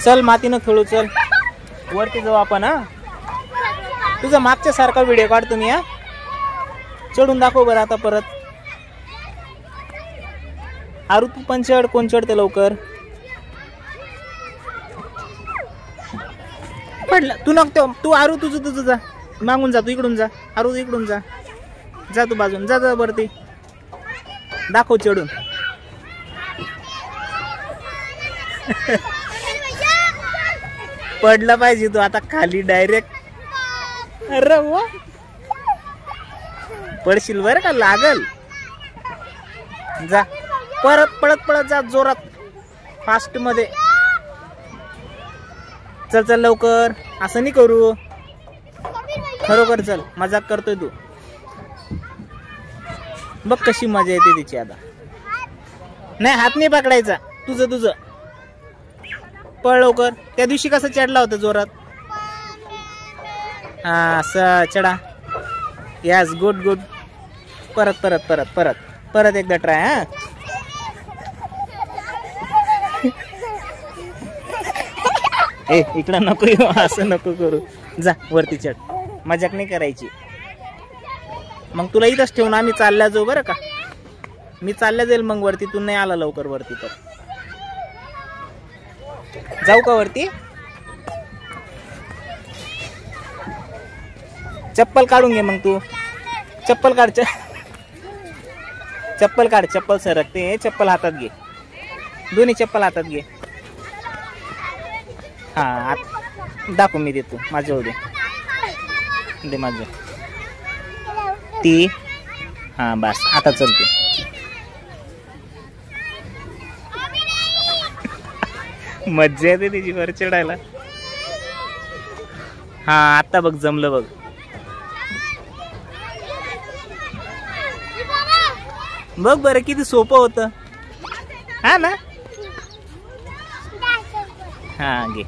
चल मातीनं खेळू, चल वरती जाऊ आपण. हा तुझा मागच्या सारखा व्हिडिओ काढतो मी. हा चढून दाखव बरं आता परत. आरू तू पण चढ, कोण चढते लवकर. पडला तू नको, तू आरू तुझं जा, मागून जा, तू इकडून जा. आरू इकडून जा, जा तू बाजून जा, जा वरती दाखव चढून. पडला पाहिजे तू आता खाली डायरेक्ट. अरे वा, पडशील बरं का, लागल. जा परत पळत पळत जा, जोरात फास्ट मध्ये. चल चल लवकर, असं नाही करू. खरोखर चल, मजाक करतोय तू. बघ कशी मजा येते तिची आता. नाही हात नाही पकडायचा, तुझं पळ लवकर. त्या दिवशी कसं चढला होता जोरात. हा असं चढा. Yes good good. परत परत परत परत परत एकदा ट्राय. हा ए इकडं नको येऊ, असं नको करू. जा वरती चढ, मजाक नाही करायची. मग तुला इथंच ठेवून आम्ही चालल्या जाऊ बरं का. मी चालल्या जाईल मग वरती, तू नाही आला लवकर वरती तर. जाऊ का वरती. चप्पल काढून घे मग तू. चप्पल काढ, चप्पल काढ. चप्पल सरकते, चप्पल हातात घे. दोन्ही चप्पल हातात घे. हा दाखव, मी देतो. माझ्या दे दे माझं ती. हा बस आता चलते. मज्जा येते तिची वर चढायला. हा आता बघ जमलं बघ. बघ बरं किती सोपं होतं. हा ना. हा घे.